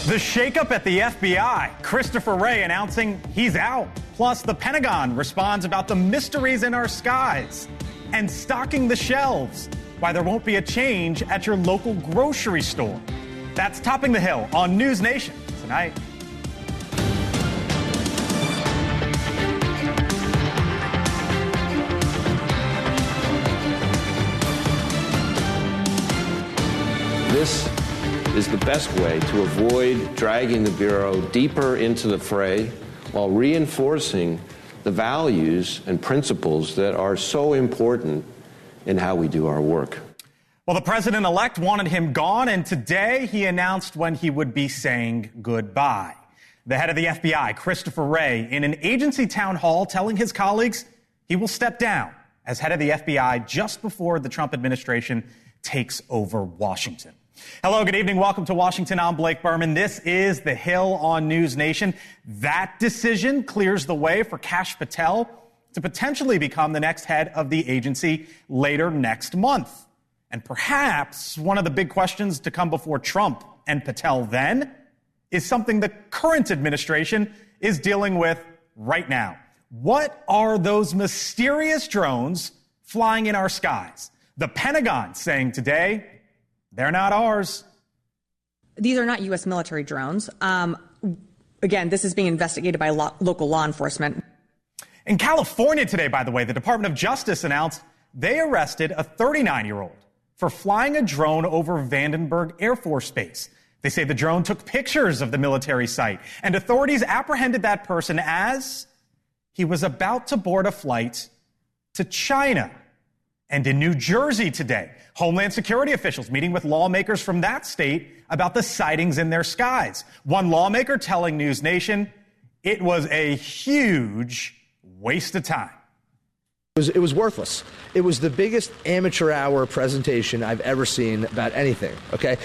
The shakeup at the FBI. Christopher Wray announcing he's out. Plus, the Pentagon responds about the mysteries in our skies. And stocking the shelves. Why there won't be a change at your local grocery store. That's Topping the Hill on NewsNation tonight. This is the best way to avoid dragging the Bureau deeper into the fray while reinforcing the values and principles that are so important in how we do our work. Well, the president-elect wanted him gone, and today he announced when he would be saying goodbye. The head of the FBI, Christopher Wray, in an agency town hall telling his colleagues he will step down as head of the FBI just before the Trump administration takes over Washington. Hello, good evening. Welcome to Washington. I'm Blake Berman. This is The Hill on NewsNation. That decision clears the way for Kash Patel to potentially become the next head of the agency later next month. And perhaps one of the big questions to come before Trump and Patel then is something the current administration is dealing with right now. What are those mysterious drones flying in our skies? The Pentagon saying today, they're not ours. These are not U.S. military drones. Again, this is being investigated by local law enforcement. In California today, by the way, the Department of Justice announced they arrested a 39-year-old for flying a drone over Vandenberg Air Force Base. They say the drone took pictures of the military site, and authorities apprehended that person as he was about to board a flight to China. And in New Jersey today, Homeland Security officials meeting with lawmakers from that state about the sightings in their skies. One lawmaker telling NewsNation it was a huge waste of time. It was worthless. It was the biggest amateur hour presentation I've ever seen about anything, okay?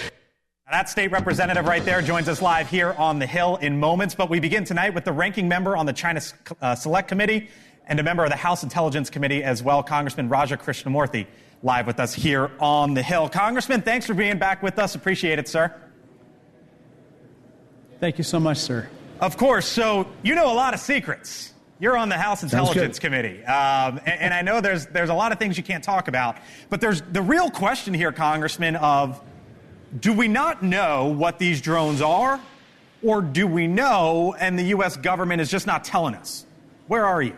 That state representative right there joins us live here on the Hill in moments. But we begin tonight with the ranking member on the China Select Committee and a member of the House Intelligence Committee as well, Congressman Raja Krishnamurthy, live with us here on the Hill. Congressman, thanks for being back with us. Appreciate it, sir. Thank you so much, sir. Of course. So you know a lot of secrets. You're on the House Intelligence Committee. And I know there's a lot of things you can't talk about. But there's the real question here, Congressman, of do we not know what these drones are? Or do we know and the U.S. government is just not telling us? Where are you?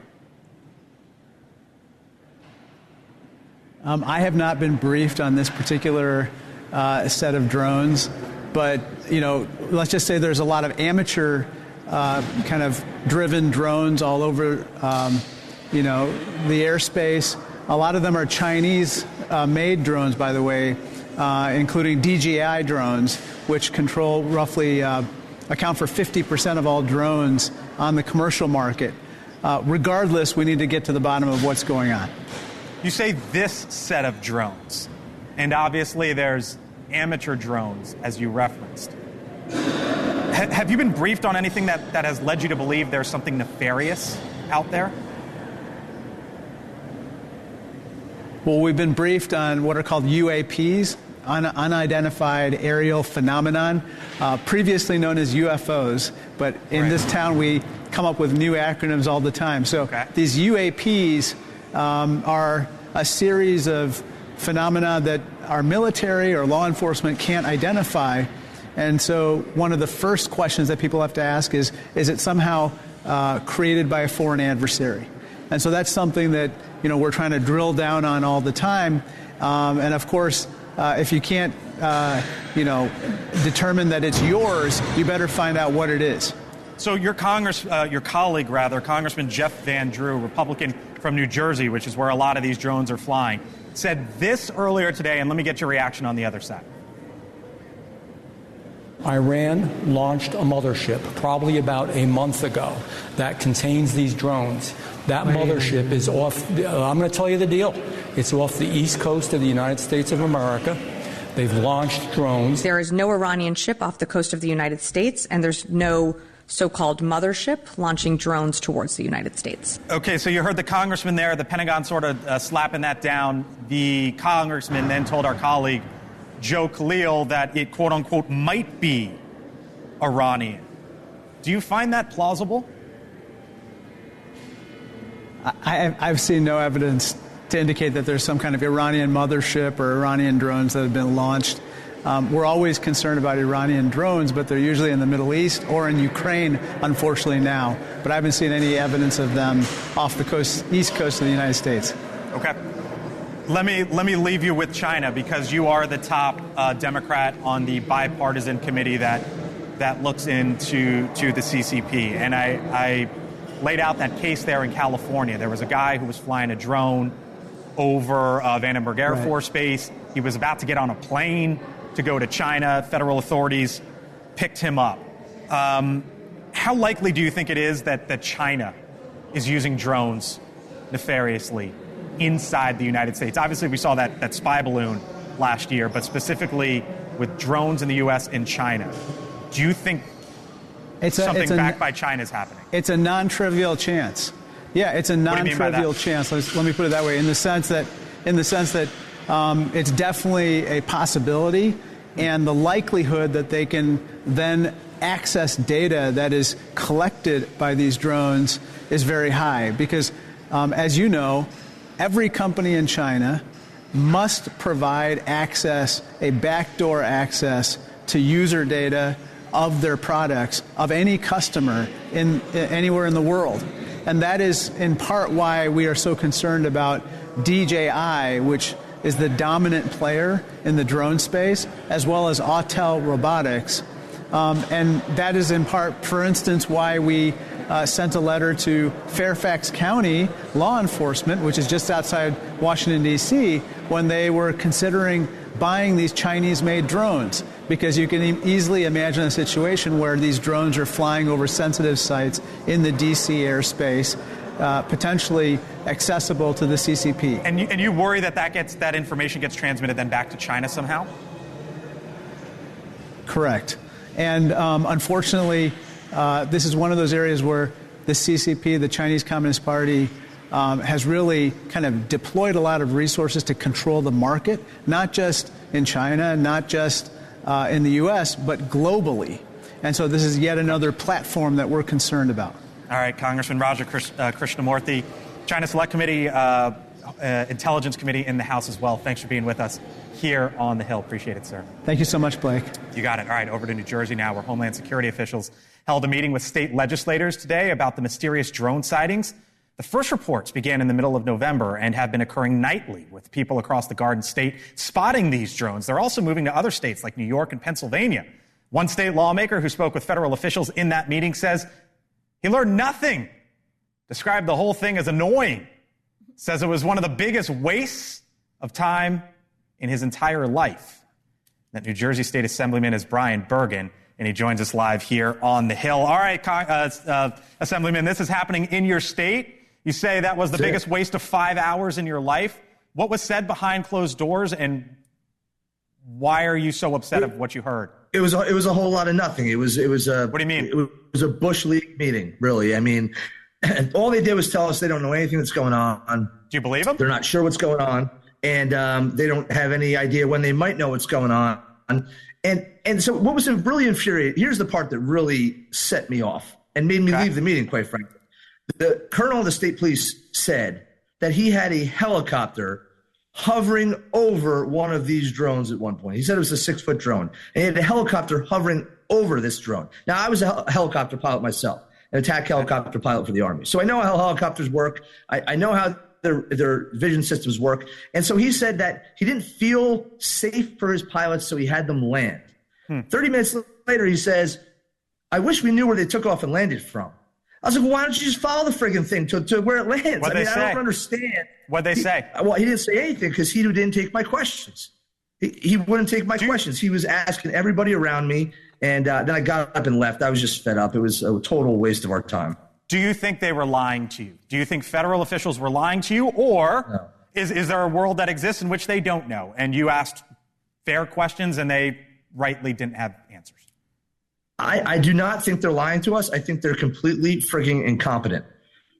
I have not been briefed on this particular set of drones, but, you know, let's just say there's a lot of amateur kind of driven drones all over, you know, the airspace. A lot of them are Chinese made drones, by the way, including DJI drones, which control roughly account for 50% of all drones on the commercial market. Regardless, we need to get to the bottom of what's going on. You say this set of drones, and obviously there's amateur drones, as you referenced. Have you been briefed on anything that has led you to believe there's something nefarious out there? Well, we've been briefed on what are called UAPs, unidentified aerial phenomenon, previously known as UFOs, but in this town we come up with new acronyms all the time. So these UAPs are a series of phenomena that our military or law enforcement can't identify. And so one of the first questions that people have to ask is it somehow created by a foreign adversary? And so that's something that, you know, we're trying to drill down on all the time. And of course, if you can't, you know, determine that it's yours, you better find out what it is. So your colleague, Congressman Jeff Van Drew, Republican from New Jersey, which is where a lot of these drones are flying, said this earlier today, and let me get your reaction on the other side. Iran launched a mothership probably about a month ago that contains these drones. That mothership is off, I'm going to tell you the deal. It's off the east coast of the United States of America. They've launched drones. There is no Iranian ship off the coast of the United States, and there's no so-called mothership launching drones towards the United States. Okay, so you heard the congressman there, the Pentagon sort of slapping that down. The congressman then told our colleague, Joe Khalil, that it, quote-unquote, might be Iranian. Do you find that plausible? I've seen no evidence to indicate that there's some kind of Iranian mothership or Iranian drones that have been launched. We're always concerned about Iranian drones, but they're usually in the Middle East or in Ukraine, unfortunately now. But I haven't seen any evidence of them off the east coast of the United States. Okay. Let me leave you with China, because you are the top Democrat on the bipartisan committee that looks into the CCP. And I laid out that case there in California. There was a guy who was flying a drone over Vandenberg Air Force Base. He was about to get on a plane to go to China. Federal authorities picked him up. How likely do you think it is that China is using drones nefariously inside the United States? Obviously, we saw that spy balloon last year, but specifically with drones in the U.S. and China. Do you think something backed by China is happening? It's a non-trivial chance. Yeah, it's a non-trivial chance. Let me put it that way. In the sense that it's definitely a possibility, and the likelihood that they can then access data that is collected by these drones is very high. Because, as you know, every company in China must provide access, a backdoor access to user data of their products, of any customer anywhere in the world. And that is in part why we are so concerned about DJI, which is the dominant player in the drone space, as well as Autel Robotics. And that is in part, for instance, why we sent a letter to Fairfax County law enforcement, which is just outside Washington, D.C., when they were considering buying these Chinese-made drones, because you can easily imagine a situation where these drones are flying over sensitive sites in the D.C. airspace, potentially accessible to the CCP. And you worry that information gets transmitted then back to China somehow? Correct. And unfortunately, this is one of those areas where the CCP, the Chinese Communist Party, has really kind of deployed a lot of resources to control the market, not just in China, not just in the U.S., but globally. And so this is yet another platform that we're concerned about. All right, Congressman Raja Krishnamurthy, China Select Committee, Intelligence Committee in the House as well. Thanks for being with us here on the Hill. Appreciate it, sir. Thank you so much, Blake. You got it. All right, over to New Jersey now, where Homeland Security officials held a meeting with state legislators today about the mysterious drone sightings. The first reports began in the middle of November and have been occurring nightly, with people across the Garden State spotting these drones. They're also moving to other states like New York and Pennsylvania. One state lawmaker who spoke with federal officials in that meeting says he learned nothing, described the whole thing as annoying, says it was one of the biggest wastes of time in his entire life. That New Jersey State Assemblyman is Brian Bergen, and he joins us live here on the Hill. All right, Assemblyman, this is happening in your state. You say that was the biggest waste of 5 hours in your life. What was said behind closed doors, and why are you so upset of what you heard? It was a whole lot of nothing. It was a. What do you mean? It was a Bush League meeting, really. I mean, all they did was tell us they don't know anything that's going on. Do you believe them? They're not sure what's going on, and they don't have any idea when they might know what's going on. And so what was really infuriating, here's the part that really set me off and made me leave the meeting, quite frankly. The colonel of the state police said that he had a helicopter hovering over one of these drones at one point. He said it was a 6-foot drone, and he had a helicopter hovering over this drone. Now, I was a helicopter pilot myself, an attack helicopter pilot for the Army. So I know how helicopters work. I know how their vision systems work. And so he said that he didn't feel safe for his pilots, so he had them land. 30 minutes later, he says, I wish we knew where they took off and landed from. I was like, well, why don't you just follow the friggin' thing to where it lands? I don't understand. What'd they say? Well, he didn't say anything because he didn't take my questions. He wouldn't take my questions. He was asking everybody around me, and then I got up and left. I was just fed up. It was a total waste of our time. Do you think they were lying to you? Do you think federal officials were lying to you? Or is there a world that exists in which they don't know, and you asked fair questions and they rightly didn't have answers? I do not think they're lying to us. I think they're completely frigging incompetent.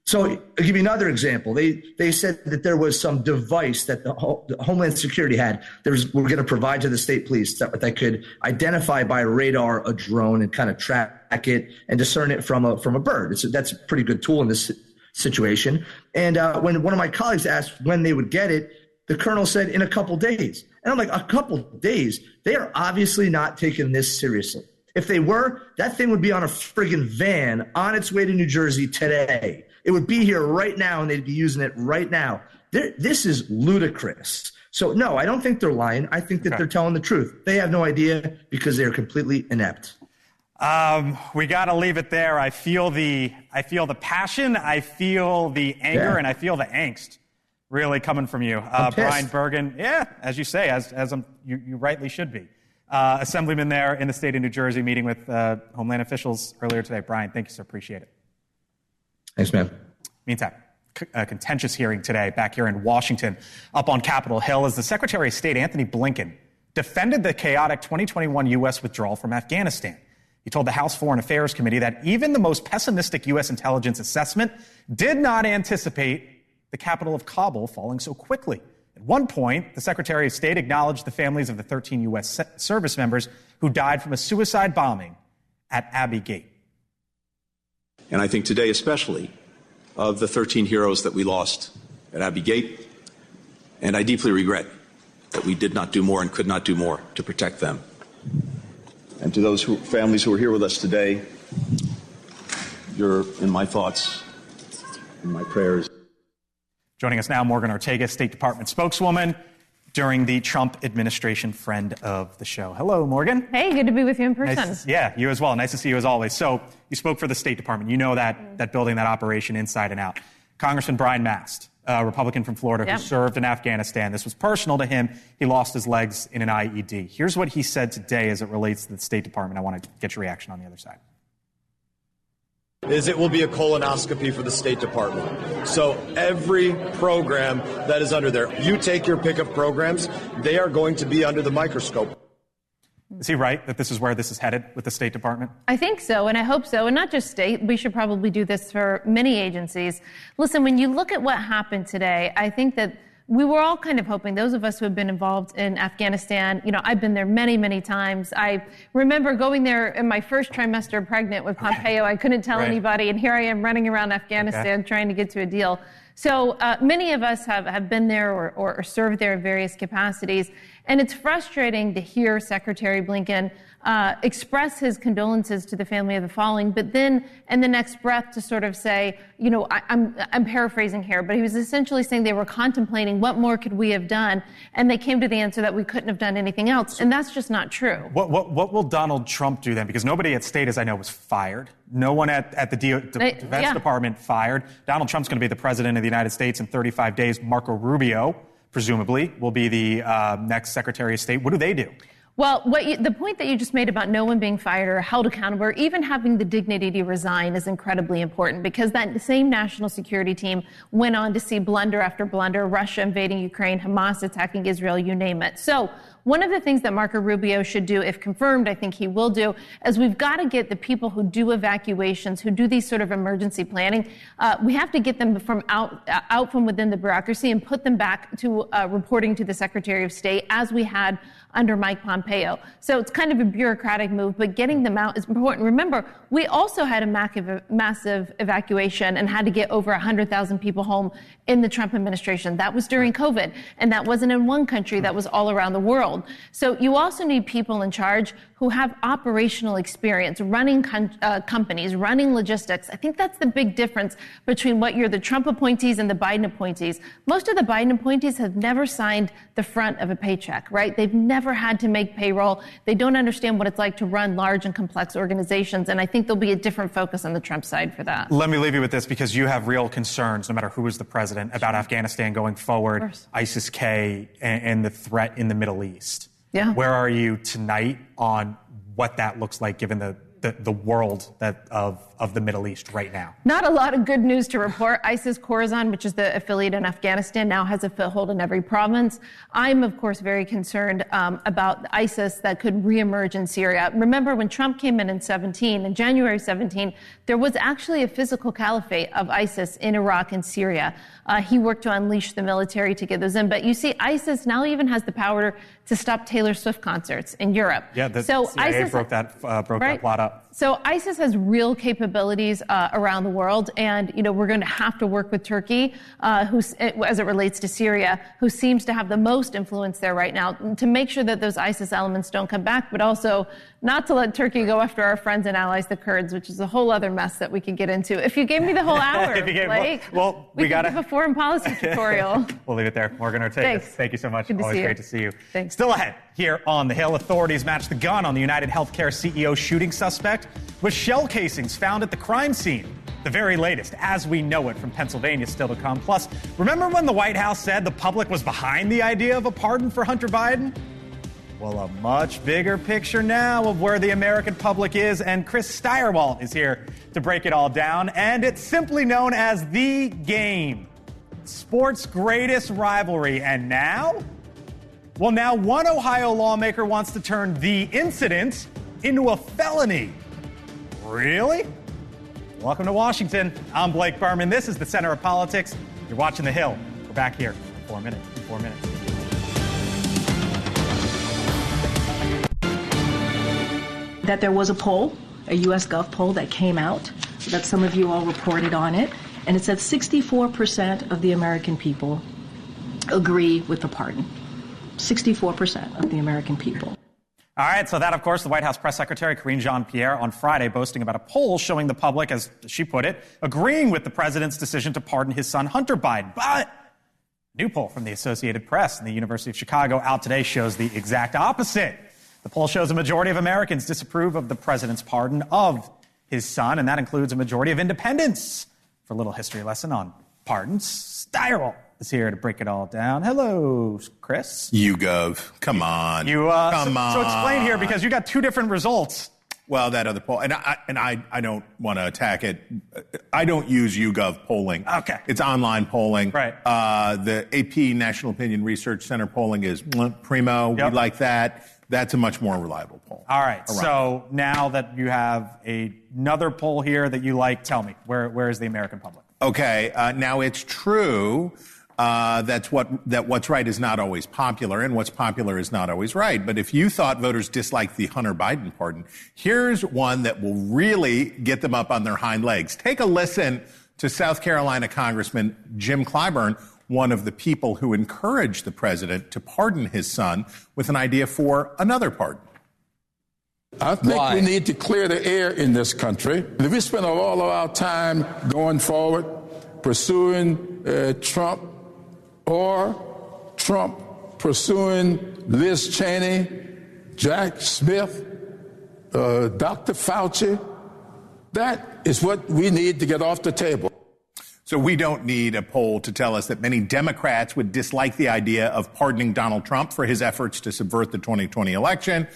So I'll give you another example. They said that there was some device that the Homeland Security had. We're going to provide to the state police that could identify by radar a drone and kind of track it and discern it from a bird. That's a pretty good tool in this situation. And when one of my colleagues asked when they would get it, the colonel said in a couple days. And I'm like, a couple days? They are obviously not taking this seriously. If they were, that thing would be on a friggin' van on its way to New Jersey today. It would be here right now, and they'd be using it right now. This is ludicrous. So, no, I don't think they're lying. I think that they're telling the truth. They have no idea because they're completely inept. We got to leave it there. I feel the passion, I feel the anger, and I feel the angst really coming from you. Brian Bergen, as you say, as you rightly should be. Assemblyman there in the state of New Jersey meeting with Homeland officials earlier today. Brian, thank you, sir. Appreciate it. Thanks, man. Meantime, a contentious hearing today back here in Washington up on Capitol Hill as the Secretary of State Anthony Blinken defended the chaotic 2021 U.S. withdrawal from Afghanistan. He told the House Foreign Affairs Committee that even the most pessimistic U.S. intelligence assessment did not anticipate the capital of Kabul falling so quickly. At one point, the Secretary of State acknowledged the families of the 13 U.S. service members who died from a suicide bombing at Abbey Gate. And I think today especially of the 13 heroes that we lost at Abbey Gate, and I deeply regret that we did not do more and could not do more to protect them. And to those families who are here with us today, you're in my thoughts, in my prayers. Joining us now, Morgan Ortega, State Department spokeswoman during the Trump administration, friend of the show. Hello, Morgan. Hey, good to be with you in person. Nice, you as well. Nice to see you as always. So you spoke for the State Department. You know that building, that operation inside and out. Congressman Brian Mast, a Republican from Florida who served in Afghanistan. This was personal to him. He lost his legs in an IED. Here's what he said today as it relates to the State Department. I want to get your reaction on the other side. It will be a colonoscopy for the State Department. So every program that is under there, you take your pick of programs, they are going to be under the microscope. Is he right that this is where this is headed with the State Department? I think so, and I hope so. And not just state. We should probably do this for many agencies. Listen, when you look at what happened today, I think that we were all kind of hoping, those of us who have been involved in Afghanistan, I've been there many, many times. I remember going there in my first trimester pregnant with Pompeo. I couldn't tell anybody, and here I am running around Afghanistan trying to get to a deal. So many of us have been there or served there in various capacities. And it's frustrating to hear Secretary Blinken express his condolences to the family of the fallen, but then in the next breath to sort of say, I'm paraphrasing here, but he was essentially saying they were contemplating what more could we have done, and they came to the answer that we couldn't have done anything else, and that's just not true. What will Donald Trump do then? Because nobody at state, as I know, was fired. No one at the Defense Department fired. Donald Trump's going to be the president of the United States in 35 days. Marco Rubio, presumably, will be the next Secretary of State. What do they do? Well, the point that you just made about no one being fired or held accountable or even having the dignity to resign is incredibly important, because that same national security team went on to see blunder after blunder, Russia invading Ukraine, Hamas attacking Israel, you name it. So one of the things that Marco Rubio should do, if confirmed, I think he will do, is we've got to get the people who do evacuations, who do these sort of emergency planning, we have to get them from out from within the bureaucracy and put them back to reporting to the Secretary of State, as we had under Mike Pompeo. So it's kind of a bureaucratic move, but getting them out is important. Remember, we also had a massive evacuation and had to get over 100,000 people home in the Trump administration. That was during COVID, and that wasn't in one country, that was all around the world. So you also need people in charge who have operational experience running companies, running logistics. I think that's the big difference between the Trump appointees and the Biden appointees. Most of the Biden appointees have never signed the front of a paycheck, right? They've never had to make payroll. They don't understand what it's like to run large and complex organizations. And I think there'll be a different focus on the Trump side for that. Let me leave you with this, because you have real concerns, no matter who is the president, about Afghanistan going forward, ISIS-K, and the threat in the Middle East. Yeah. Where are you tonight on what that looks like, given the the world of the Middle East right now? Not a lot of good news to report. ISIS Khorasan, which is the affiliate in Afghanistan, now has a foothold in every province. I'm, of course, very concerned about ISIS that could reemerge in Syria. Remember, when Trump came in January 17, there was actually a physical caliphate of ISIS in Iraq and Syria. He worked to unleash the military to get those in. But you see, ISIS now even has the power to stop Taylor Swift concerts in Europe. Yeah, the CIA ISIS broke that plot up. So ISIS has real capabilities around the world, and we're going to have to work with Turkey, as it relates to Syria, who seems to have the most influence there right now, to make sure that those ISIS elements don't come back, but also not to let Turkey go after our friends and allies, the Kurds, which is a whole other mess that we could get into. If you gave me the whole hour, Blake, we could give a foreign policy tutorial. We'll leave it there. Morgan Ortega, thank you so much. Good to Always see you. great to see you. Thanks. Still ahead here on the Hill, authorities matched the gun on the United Healthcare CEO shooting suspect with shell casings found at the crime scene. The very latest, as we know it, from Pennsylvania still to come. Plus, remember when the White House said the public was behind the idea of a pardon for Hunter Biden? Well, a much bigger picture now of where the American public is, and Chris Steyerwalt is here to break it all down. And it's simply known as The Game, sports' greatest rivalry. And now? Well, now one Ohio lawmaker wants to turn the incident into a felony. Really? Welcome to Washington. I'm Blake Berman. This is the Center of Politics. You're watching The Hill. We're back here in 4 minutes. That there was a poll, a U.S. Gov poll that came out, that some of you all reported on it, and it said 64% of the American people agree with the pardon. 64% of the American people. All right, so that, of course, the White House press secretary, Karine Jean-Pierre, on Friday boasting about a poll showing the public, as she put it, agreeing with the president's decision to pardon his son, Hunter Biden. But a new poll from the Associated Press and the University of Chicago out today shows the exact opposite. The poll shows a majority of Americans disapprove of the president's pardon of his son, and that includes a majority of independents. For a little history lesson on pardons, Steyerwalt is here to break it all down. Hello, Chris. YouGov, come on. Come on. So explain here, because you got two different results. Well, that other poll, and I don't want to attack it. I don't use YouGov polling. Okay. It's online polling. Right. The AP National Opinion Research Center polling is primo. Yep. We like that. That's a much more reliable poll. All right. So now that you have another poll here that you like, tell me, where is the American public? Okay. Now it's true that what's right is not always popular, and what's popular is not always right. But if you thought voters disliked the Hunter Biden pardon, here's one that will really get them up on their hind legs. Take a listen to South Carolina Congressman Jim Clyburn, one of the people who encouraged the president to pardon his son, with an idea for another pardon. I think we need to clear the air in this country. If we spend all of our time going forward pursuing Trump, or Trump pursuing Liz Cheney, Jack Smith, Dr. Fauci, that is what we need to get off the table. So we don't need a poll to tell us that many Democrats would dislike the idea of pardoning Donald Trump for his efforts to subvert the 2020 election,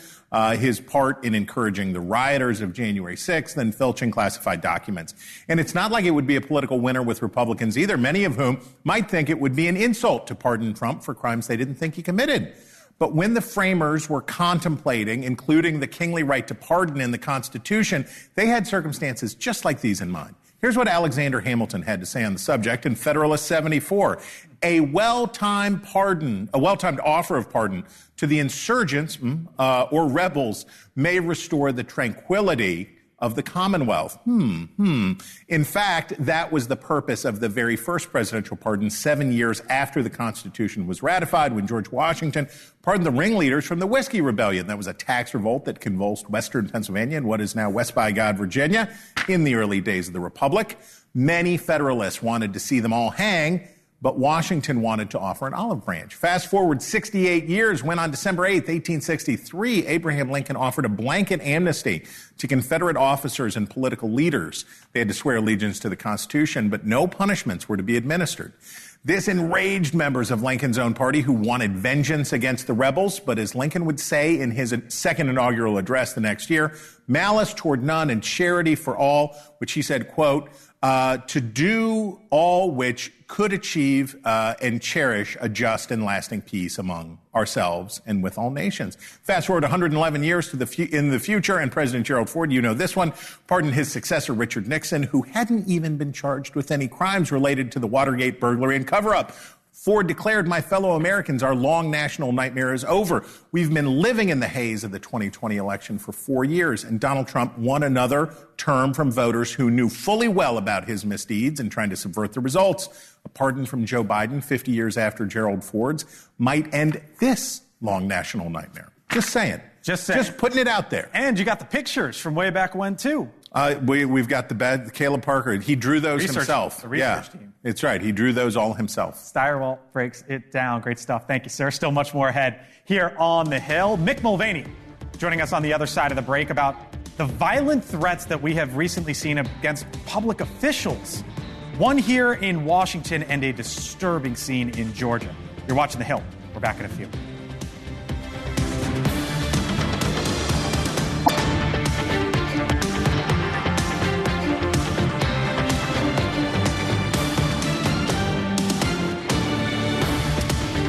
his part in encouraging the rioters of January 6th, and filching classified documents. And it's not like it would be a political winner with Republicans either, many of whom might think it would be an insult to pardon Trump for crimes they didn't think he committed. But when the framers were contemplating including the kingly right to pardon in the Constitution, they had circumstances just like these in mind. Here's what Alexander Hamilton had to say on the subject in Federalist 74. A well-timed offer of pardon to the insurgents or rebels may restore the tranquility of the Commonwealth. In fact, that was the purpose of the very first presidential pardon 7 years after the Constitution was ratified, when George Washington pardoned the ringleaders from the Whiskey Rebellion. That was a tax revolt that convulsed western Pennsylvania and what is now West by God, Virginia, in the early days of the Republic. Many Federalists wanted to see them all hang, but Washington wanted to offer an olive branch. Fast forward 68 years, when on December 8th, 1863, Abraham Lincoln offered a blanket amnesty to Confederate officers and political leaders. They had to swear allegiance to the Constitution, but no punishments were to be administered. This enraged members of Lincoln's own party who wanted vengeance against the rebels. But as Lincoln would say in his second inaugural address the next year, malice toward none and charity for all, which he said, quote, to do all which could achieve and cherish a just and lasting peace among ourselves and with all nations. Fast forward 111 years to in the future, and President Gerald Ford, you know this one, pardoned his successor, Richard Nixon, who hadn't even been charged with any crimes related to the Watergate burglary and cover-up. Ford declared, my fellow Americans, our long national nightmare is over. We've been living in the haze of the 2020 election for 4 years, and Donald Trump won another term from voters who knew fully well about his misdeeds and trying to subvert the results. A pardon from Joe Biden 50 years after Gerald Ford's might end this long national nightmare. Just saying. Just putting it out there. And you got the pictures from way back when, too. We've got Caleb Parker. He drew those himself. The research team. It's right. He drew those all himself. Steyerwalt breaks it down. Great stuff. Thank you, sir. Still much more ahead here on The Hill. Mick Mulvaney joining us on the other side of the break about the violent threats that we have recently seen against public officials. One here in Washington and a disturbing scene in Georgia. You're watching The Hill. We're back in a few.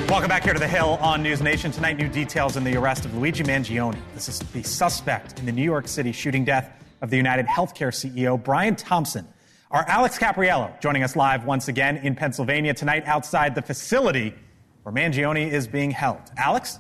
Welcome back here to The Hill on NewsNation. Tonight, new details in the arrest of Luigi Mangione. This is the suspect in the New York City shooting death of the United Healthcare CEO, Brian Thompson. Our Alex Capriello joining us live once again in Pennsylvania tonight outside the facility where Mangione is being held. Alex?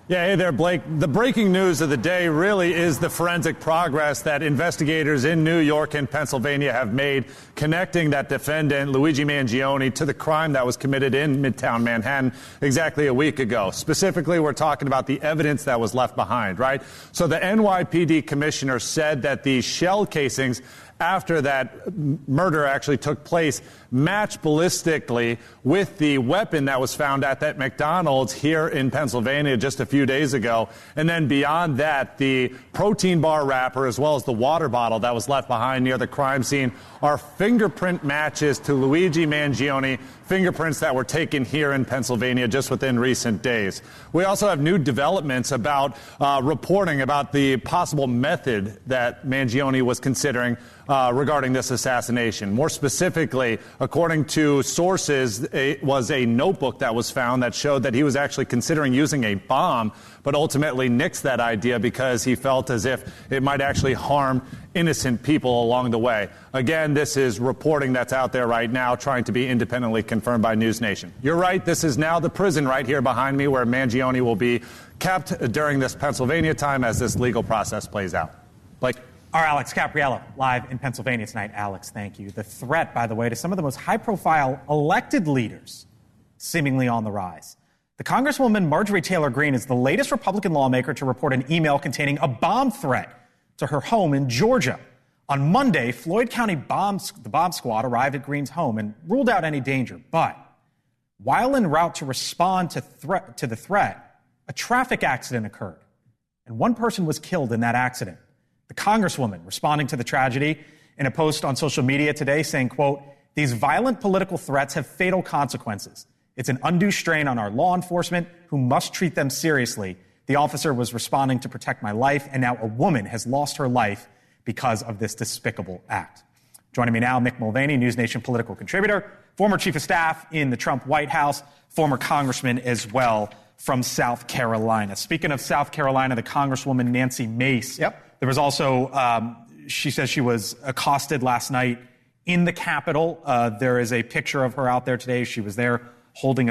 Yeah, hey there, Blake. The breaking news of the day really is the forensic progress that investigators in New York and Pennsylvania have made connecting that defendant, Luigi Mangione, to the crime that was committed in Midtown Manhattan exactly a week ago. Specifically, we're talking about the evidence that was left behind, right? So the NYPD commissioner said that the shell casings after that murder actually took place matched ballistically with the weapon that was found at that McDonald's here in Pennsylvania just a few days ago. And then beyond that, the protein bar wrapper as well as the water bottle that was left behind near the crime scene are fingerprint matches to Luigi Mangione, fingerprints that were taken here in Pennsylvania just within recent days. We also have new developments about reporting about the possible method that Mangione was considering regarding this assassination. More specifically, according to sources, it was a notebook that was found that showed that he was actually considering using a bomb, but ultimately nixed that idea because he felt as if it might actually harm innocent people along the way. Again, this is reporting that's out there right now, trying to be independently confirmed by NewsNation. You're right, this is now the prison right here behind me where Mangione will be kept during this Pennsylvania time as this legal process plays out. Blake? Our Alex Capriello, live in Pennsylvania tonight. Alex, thank you. The threat, by the way, to some of the most high-profile elected leaders seemingly on the rise. The Congresswoman Marjorie Taylor Greene is the latest Republican lawmaker to report an email containing a bomb threat to her home in Georgia. On Monday, Floyd County the bomb squad arrived at Greene's home and ruled out any danger. But while en route to respond to the threat, a traffic accident occurred, and one person was killed in that accident. The Congresswoman responding to the tragedy in a post on social media today saying, quote, these violent political threats have fatal consequences. It's an undue strain on our law enforcement who must treat them seriously. The officer was responding to protect my life, and now a woman has lost her life because of this despicable act. Joining me now, Mick Mulvaney, NewsNation political contributor, former chief of staff in the Trump White House, former congressman as well from South Carolina. Speaking of South Carolina, the Congresswoman Nancy Mace. Yep. There was also, she says she was accosted last night in the Capitol. There is a picture of her out there today. She was there holding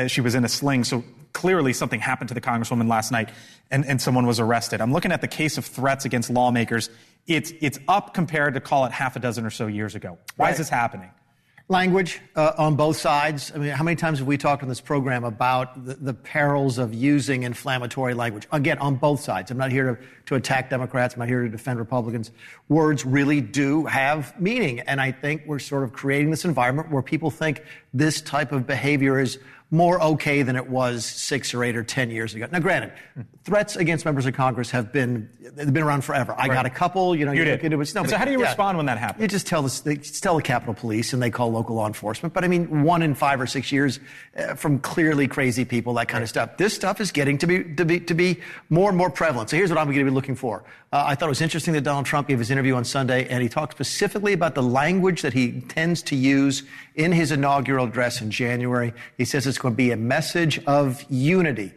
she was in a sling. So clearly something happened to the Congresswoman last night and someone was arrested. I'm looking at the case of threats against lawmakers. It's up compared to call it half a dozen or so years ago. Why is this happening? Language on both sides. I mean, how many times have we talked on this program about the perils of using inflammatory language? Again, on both sides. I'm not here to attack Democrats. I'm not here to defend Republicans. Words really do have meaning. And I think we're sort of creating this environment where people think this type of behavior is more okay than it was 6 or 8 or 10 years ago. Now, granted, threats against members of Congress they've been around forever. I got a couple, you did. So how do you respond when that happens? You just tell the Capitol Police, and they call local law enforcement. But I mean, 1 in 5 or 6 years from clearly crazy people, that kind of stuff. This stuff is getting to be more and more prevalent. So here's what I'm going to be looking for. I thought it was interesting that Donald Trump gave his interview on Sunday, and he talked specifically about the language that he tends to use in his inaugural address in January. He says it's going to be a message of unity.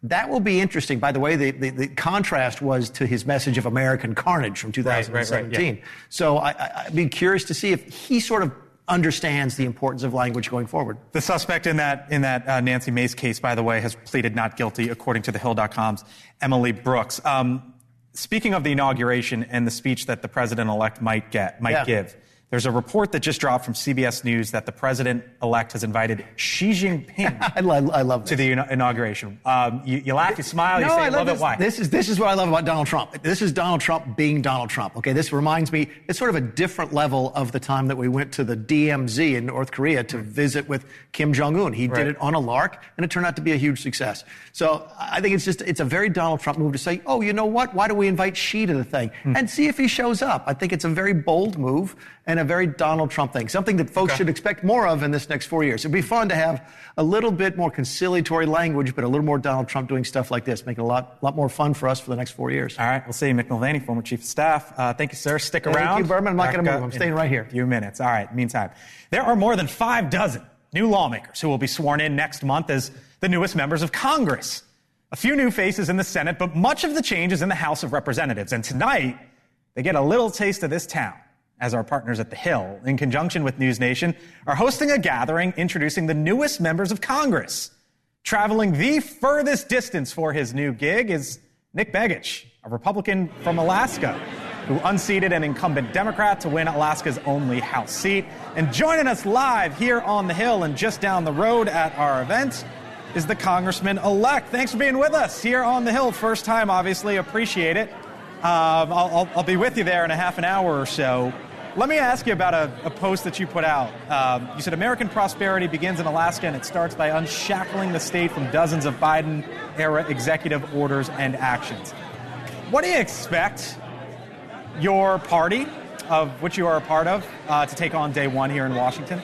That will be interesting. By the way, the contrast was to his message of American carnage from 2017. Yeah. So I'd be curious to see if he sort of understands the importance of language going forward. The suspect in that Nancy Mace case, by the way, has pleaded not guilty, according to thehill.com's Emily Brooks. Speaking of the inauguration and the speech that the president-elect might give, there's a report that just dropped from CBS News that the president-elect has invited Xi Jinping I love to the inauguration. You laugh, you smile, you say I love it. Why? This is what I love about Donald Trump. This is Donald Trump being Donald Trump. Okay, this reminds me, it's sort of a different level of the time that we went to the DMZ in North Korea to visit with Kim Jong-un. He did it on a lark, and it turned out to be a huge success. So I think it's a very Donald Trump move to say, oh, you know what? Why do we invite Xi to the thing? And see if he shows up. I think it's a very bold move and a very Donald Trump thing, something that folks should expect more of in this next 4 years. It'd be fun to have a little bit more conciliatory language, but a little more Donald Trump doing stuff like this, make it a lot more fun for us for the next 4 years. All right, we'll see you, Mick Mulvaney, former chief of staff. Thank you, sir. Stick around. Thank you, Berman. I'm not going to move. I'm staying right here. A few minutes. All right, meantime, there are more than 6 new lawmakers who will be sworn in next month as the newest members of Congress. A few new faces in the Senate, but much of the change is in the House of Representatives. And tonight, they get a little taste of this town, as our partners at The Hill, in conjunction with NewsNation, are hosting a gathering introducing the newest members of Congress. Traveling the furthest distance for his new gig is Nick Begich, a Republican from Alaska, who unseated an incumbent Democrat to win Alaska's only House seat. And joining us live here on The Hill and just down the road at our event is the Congressman-elect. Thanks for being with us here on The Hill. First time, obviously. Appreciate it. I'll be with you there in a half an hour or so. Let me ask you about a post that you put out. You said American prosperity begins in Alaska, and it starts by unshackling the state from dozens of Biden-era executive orders and actions. What do you expect your party, of which you are a part of, to take on day one here in Washington?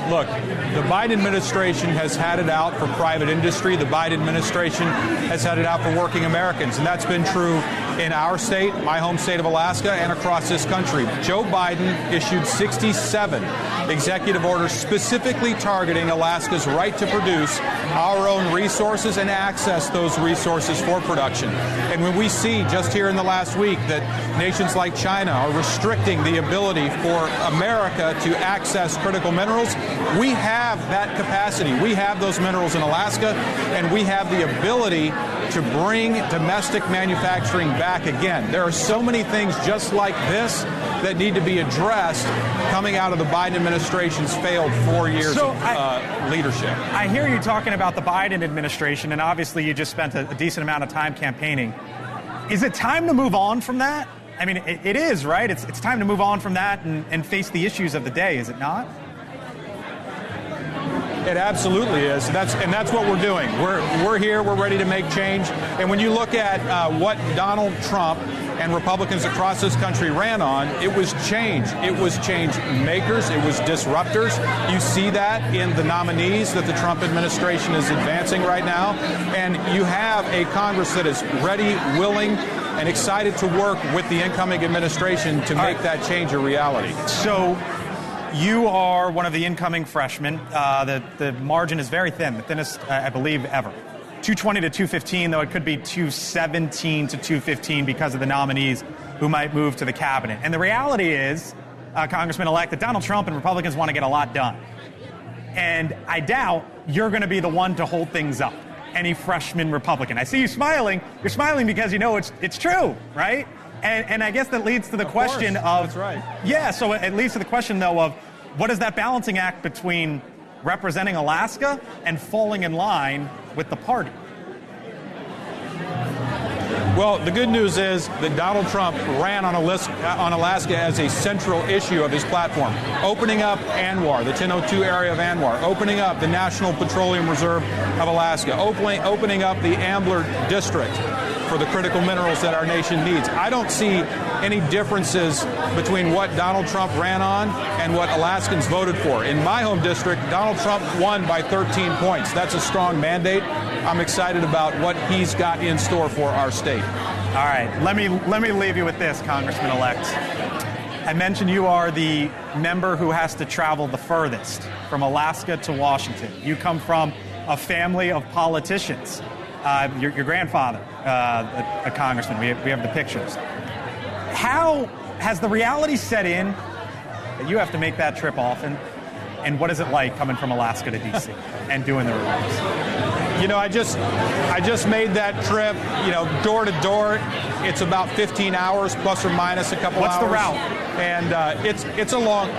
Look, the Biden administration has had it out for private industry. The Biden administration has had it out for working Americans. And that's been true in our state, my home state of Alaska, and across this country. Joe Biden issued 67 executive orders specifically targeting Alaska's right to produce our own resources and access those resources for production. And when we see just here in the last week that nations like China are restricting the ability for America to access critical minerals, we have that capacity. We have those minerals in Alaska, and we have the ability to bring domestic manufacturing back again. There are so many things just like this that need to be addressed coming out of the Biden administration's failed 4 years of leadership. I hear you talking about the Biden administration, and obviously you just spent a decent amount of time campaigning. Is it time to move on from that? I mean, it is, right? It's time to move on from that and face the issues of the day, is it not? It absolutely is. That's what we're doing. We're here. We're ready to make change. And when you look at what Donald Trump and Republicans across this country ran on, it was change. It was change makers. It was disruptors. You see that in the nominees that the Trump administration is advancing right now. And you have a Congress that is ready, willing, and excited to work with the incoming administration to make that change a reality. So you are one of the incoming freshmen. The margin is very thin, the thinnest, I believe, ever. 220 to 215, though it could be 217 to 215 because of the nominees who might move to the cabinet. And the reality is, Congressman-elect, that Donald Trump and Republicans want to get a lot done. And I doubt you're going to be the one to hold things up, any freshman Republican. I see you smiling. You're smiling because you know it's true, right? And I guess that leads to the question of... That's right. Yeah, so it leads to the question, though, of what is that balancing act between representing Alaska and falling in line with the party? Well, the good news is that Donald Trump ran on Alaska as a central issue of his platform. Opening up ANWR, the 1002 area of ANWR, opening up the National Petroleum Reserve of Alaska, opening up the Ambler District for the critical minerals that our nation needs. I don't see any differences between what Donald Trump ran on and what Alaskans voted for. In my home district, Donald Trump won by 13 points. That's a strong mandate. I'm excited about what he's got in store for our state. All right, let me leave you with this, Congressman-elect. I mentioned you are the member who has to travel the furthest from Alaska to Washington. You come from a family of politicians. Your grandfather, a congressman. We have the pictures. How has the reality set in that you have to make that trip often? And what is it like coming from Alaska to D.C. and doing the reports? You know, I just made that trip, door to door. It's about 15 hours plus or minus a couple hours. What's the route? And it's a long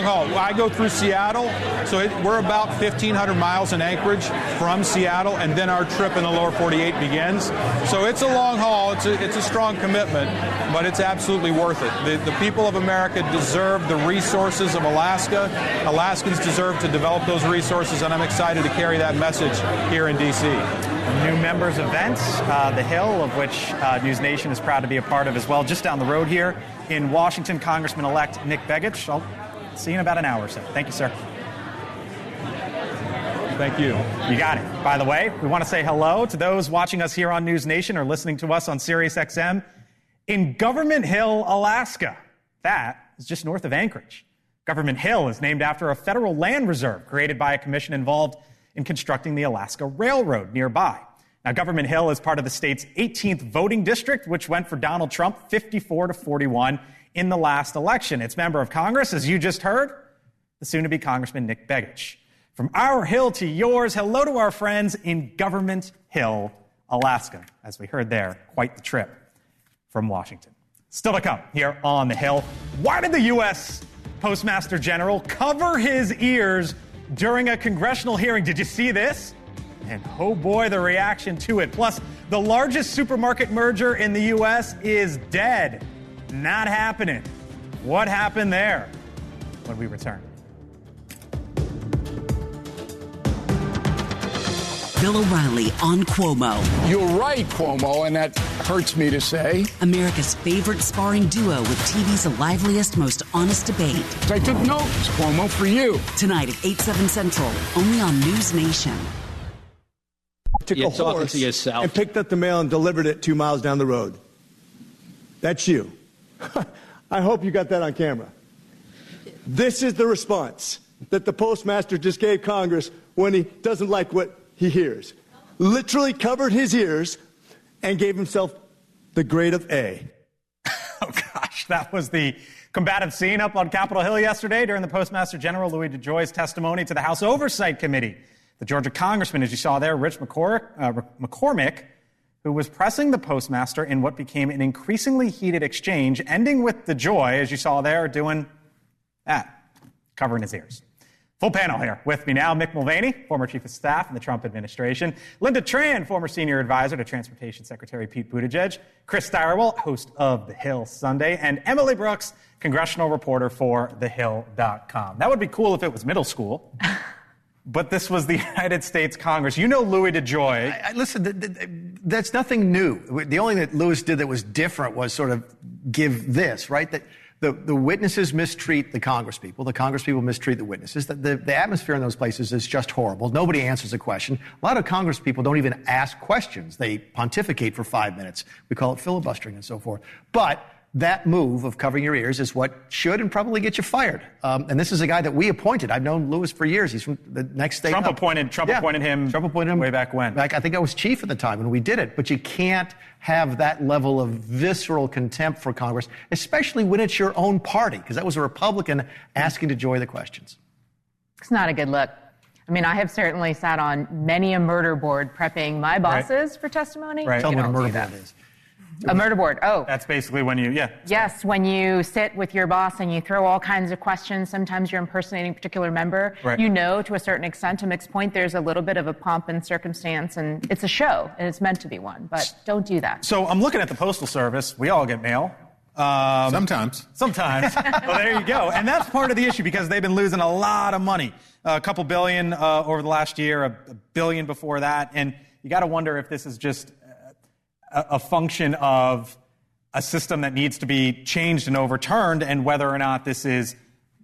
haul. I go through Seattle, so we're about 1,500 miles in Anchorage from Seattle, and then our trip in the lower 48 begins. So it's a long haul. It's a strong commitment, but it's absolutely worth it. The people of America deserve the resources of Alaska. Alaskans deserve to develop those resources, and I'm excited to carry that message here in D.C. New members events, The Hill, of which NewsNation is proud to be a part of as well, just down the road here in Washington, Congressman-elect Nick Begich. I'll see you in about an hour or so. Thank you, sir. Thank you. You got it. By the way, we want to say hello to those watching us here on NewsNation or listening to us on Sirius XM in Government Hill, Alaska. That is just north of Anchorage. Government Hill is named after a federal land reserve created by a commission involved in constructing the Alaska Railroad nearby. Now, Government Hill is part of the state's 18th voting district, which went for Donald Trump 54-41 in the last election. Its member of Congress, as you just heard, the soon-to-be Congressman Nick Begich. From our hill to yours, hello to our friends in Government Hill, Alaska. As we heard there, quite the trip from Washington. Still to come here on the Hill. Why did the U.S. Postmaster General cover his ears during a congressional hearing? Did you see this? And oh boy, the reaction to it. Plus, the largest supermarket merger in the U.S. is dead. Not happening. What happened there? When we return. Bill O'Reilly on Cuomo. You're right, Cuomo, and that hurts me to say. America's favorite sparring duo with TV's liveliest, most honest debate. I took notes, Cuomo, for you. Tonight at 8, 7 Central, only on NewsNation. Took a horse and picked up the mail and delivered it 2 miles down the road. That's you. I hope you got that on camera. This is the response that the postmaster just gave Congress when he doesn't like what he hears. Literally covered his ears and gave himself the grade of A. Oh, gosh, that was the combative scene up on Capitol Hill yesterday during the Postmaster General Louis DeJoy's testimony to the House Oversight Committee. The Georgia congressman, as you saw there, Rich McCormick, who was pressing the postmaster in what became an increasingly heated exchange, ending with DeJoy, as you saw there, doing that, covering his ears. Full panel here. With me now, Mick Mulvaney, former chief of staff in the Trump administration, Linda Tran, former senior advisor to Transportation Secretary Pete Buttigieg, Chris Stirewalt, host of The Hill Sunday, and Emily Brooks, congressional reporter for TheHill.com. That would be cool if it was middle school. But this was the United States Congress. You know Louis DeJoy. Listen, that's nothing new. The only thing that Louis did that was different was sort of give this, right? That the witnesses mistreat the congresspeople. The congresspeople mistreat the witnesses. The atmosphere in those places is just horrible. Nobody answers a question. A lot of congresspeople don't even ask questions. They pontificate for 5 minutes. We call it filibustering and so forth. But that move of covering your ears is what should and probably get you fired. And this is a guy that we appointed. I've known Louis for years. He's from the next state. Trump appointed him way back when. I think I was chief at the time when we did it. But you can't have that level of visceral contempt for Congress, especially when it's your own party, because that was a Republican asking DeJoy the questions. It's not a good look. I mean, I have certainly sat on many a murder board prepping my bosses for testimony. Right. Tell me what a murder board is. A murder board. Oh. That's basically when you, Yes, when you sit with your boss and you throw all kinds of questions. Sometimes you're impersonating a particular member. Right. You know, to a certain extent, to Mick's point, there's a little bit of a pomp and circumstance, and it's a show, and it's meant to be one. But don't do that. So I'm looking at the Postal Service. We all get mail. Sometimes. Well, there you go. And that's part of the issue because they've been losing a lot of money. A couple billion over the last year, a billion before that. And you got to wonder if this is just a function of a system that needs to be changed and overturned, and whether or not this is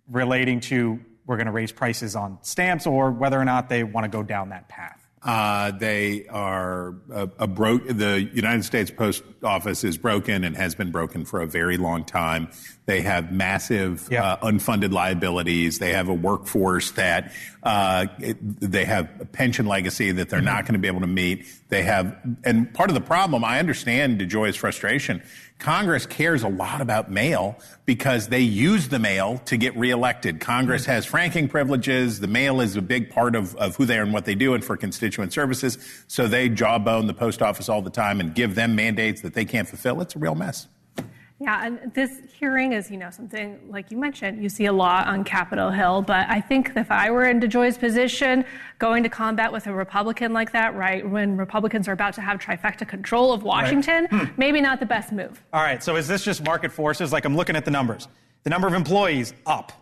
relating to we're going to raise prices on stamps, or whether or not they want to go down that path. They are the United States Post Office is broken and has been broken for a very long time. They have massive unfunded liabilities. They have a workforce that they have a pension legacy that they're not going to be able to meet. And part of the problem, I understand DeJoy's frustration. Congress cares a lot about mail because they use the mail to get reelected. Congress has franking privileges. The mail is a big part of who they are and what they do and for constituent services. So they jawbone the post office all the time and give them mandates that they can't fulfill. It's a real mess. Yeah, and this hearing is, something like you mentioned, you see a lot on Capitol Hill, but I think if I were in DeJoy's position, going to combat with a Republican like that, right, when Republicans are about to have trifecta control of Washington, maybe not the best move. All right, so is this just market forces? Like, I'm looking at the numbers. The number of employees up,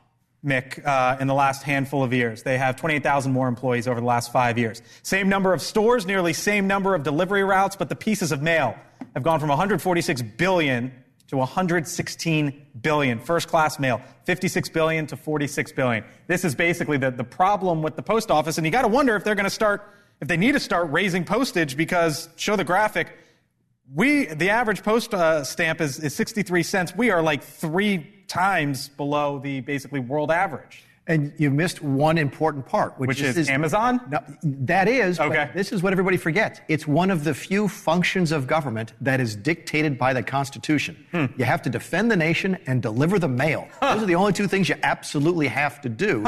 Mick, in the last handful of years. They have 28,000 more employees over the last 5 years. Same number of stores, nearly same number of delivery routes, but the pieces of mail have gone from 146 billion to 116 billion. First-class mail, 56 billion to 46 billion. This is basically the problem with the post office, and you got to wonder if they're going to start, if they need to start raising postage, because, show the graphic, the average post stamp is 63 cents. We are like 3 times below the basically world average. And you missed one important part, which is Amazon? No, that is, okay. But this is what everybody forgets. It's one of the few functions of government that is dictated by the Constitution. You have to defend the nation and deliver the mail. Those are the only 2 things you absolutely have to do.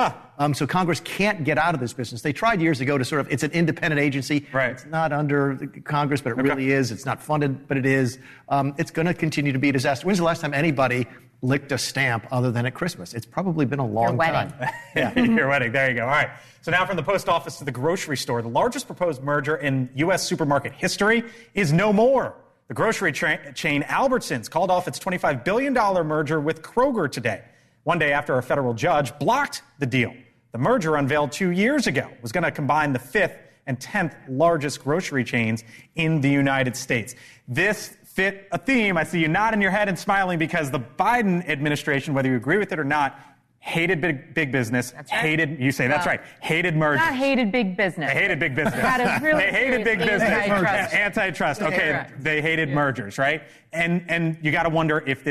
So Congress can't get out of this business. They tried years ago to it's an independent agency. Right. It's not under Congress, but it really is. It's not funded, but it is. It's going to continue to be a disaster. When's the last time anybody licked a stamp other than at Christmas? It's probably been a long time. Your wedding. There you go. All right. So now from the post office to the grocery store, the largest proposed merger in U.S. supermarket history is no more. The grocery chain Albertsons called off its $25 billion merger with Kroger today, one day after a federal judge blocked the deal. The merger, unveiled 2 years ago, was going to combine the 5th and 10th largest grocery chains in the United States. This fit a theme. I see you nodding your head and smiling because the Biden administration, whether you agree with it or not, hated big business. That's right. That's right. Hated mergers. Not hated big business. They hated big business. They hated big business. Antitrust. Okay. Correct. They hated mergers, right? And you got to wonder if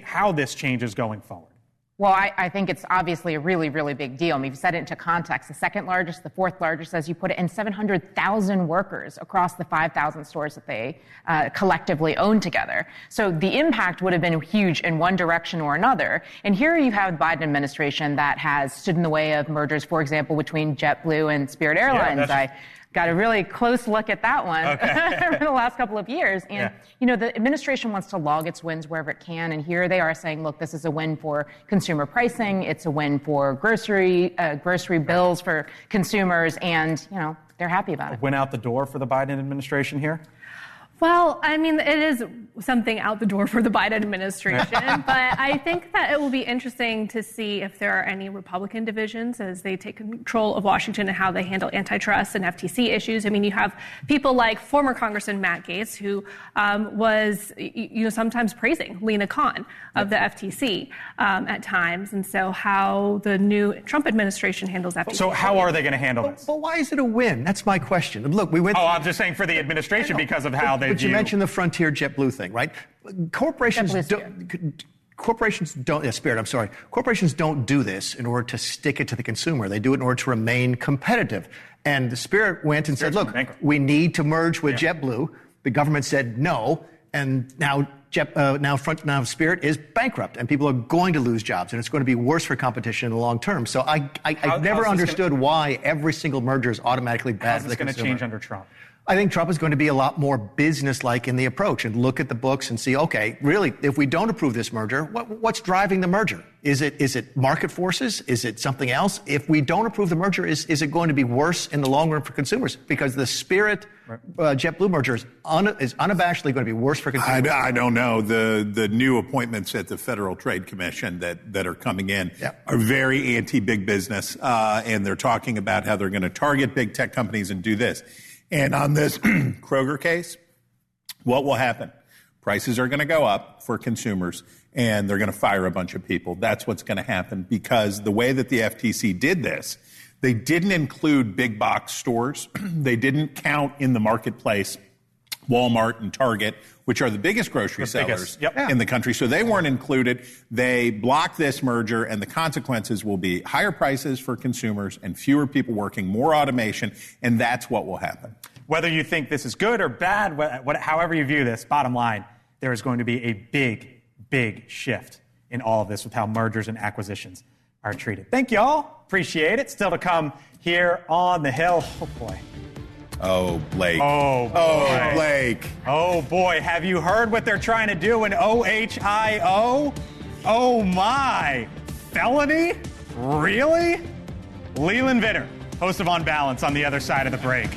how this changes going forward. Well, I think it's obviously a really, really big deal. I mean, if you set it into context, the 2nd largest, the 4th largest, as you put it, and 700,000 workers across the 5,000 stores that they collectively own together. So the impact would have been huge in one direction or another. And here you have the Biden administration that has stood in the way of mergers, for example, between JetBlue and Spirit Airlines. I got a really close look at that one over the last couple of years. And, the administration wants to log its wins wherever it can. And here they are saying, look, this is a win for consumer pricing. It's a win for grocery bills for consumers. And, they're happy about it. Went out the door for the Biden administration here? Well, I mean, it is something out the door for the Biden administration, but I think that it will be interesting to see if there are any Republican divisions as they take control of Washington and how they handle antitrust and FTC issues. I mean, you have people like former Congressman Matt Gaetz, who was, sometimes praising Lena Khan of the FTC at times, and so how the new Trump administration handles FTC. So how are they going to handle this? Well, why is it a win? That's my question. Look, we went. I'm just saying for the administration because of how they. But you mentioned the Frontier JetBlue thing, right? Corporations don't do this in order to stick it to the consumer. They do it in order to remain competitive. And the Spirit went and said, look, we need to merge with JetBlue. The government said no, and now Spirit is bankrupt, and people are going to lose jobs, and it's going to be worse for competition in the long term. So I've never understood why every single merger is automatically bad for the consumer. How's this going to change under Trump? I think Trump is going to be a lot more businesslike in the approach and look at the books and see, okay, really, if we don't approve this merger, what's driving the merger? Is it market forces? Is it something else? If we don't approve the merger, is it going to be worse in the long run for consumers? Because the Spirit JetBlue merger is unabashedly going to be worse for consumers. I don't know. The new appointments at the Federal Trade Commission that are coming in are very anti-big business, and they're talking about how they're going to target big tech companies and do this. And on this Kroger case, what will happen? Prices are going to go up for consumers, and they're going to fire a bunch of people. That's what's going to happen, because the way that the FTC did this, they didn't include big box stores. They didn't count in the marketplace Walmart and Target, which are the biggest grocery sellers in the country. So they weren't included. They blocked this merger, and the consequences will be higher prices for consumers and fewer people working, more automation, and that's what will happen. Whether you think this is good or bad, however you view this, bottom line, there is going to be a big, big shift in all of this with how mergers and acquisitions are treated. Thank you all. Appreciate it. Still to come here on the Hill. Oh, boy. Oh, Blake. Oh, boy. Oh, Blake. Oh, boy. Have you heard what they're trying to do in OHIO? Oh, my. Felony? Really? Leland Vitter, host of On Balance, on the other side of the break.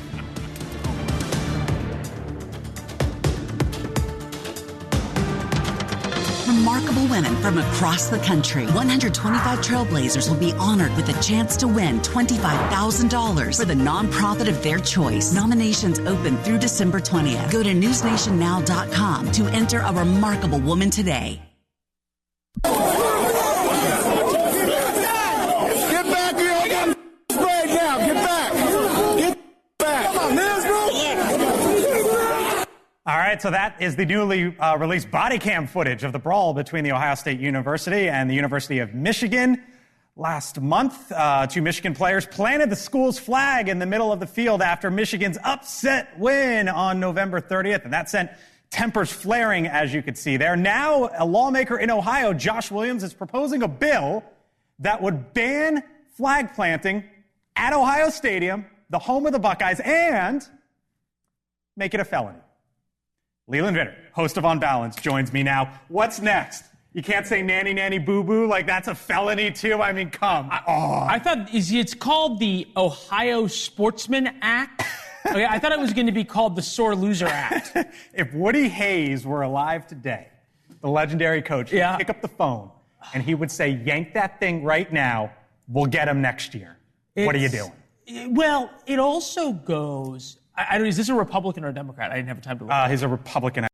Remarkable women from across the country. 125 trailblazers will be honored with a chance to win $25,000 for the nonprofit of their choice. Nominations open through December 20th. Go to newsnationnow.com to enter a remarkable woman today. Get back here. Get sprayed down. Get back. Get back. Come on, man, bro. All right, so that is the newly released body cam footage of the brawl between the Ohio State University and the University of Michigan. Last month, two Michigan players planted the school's flag in the middle of the field after Michigan's upset win on November 30th, and that sent tempers flaring, as you could see there. Now, a lawmaker in Ohio, Josh Williams, is proposing a bill that would ban flag planting at Ohio Stadium, the home of the Buckeyes, and make it a felony. Leland Vitter, host of On Balance, joins me now. What's next? You can't say nanny, nanny, boo-boo, like that's a felony too? I mean, come on. I thought it's called the Ohio Sportsman Act. Okay, I thought it was going to be called the Sore Loser Act. If Woody Hayes were alive today, the legendary coach, he'd pick up the phone and he would say, yank that thing right now, we'll get him next year. What are you doing? Well, it also goes... is this a Republican or a Democrat? I didn't have time to look. He's a Republican.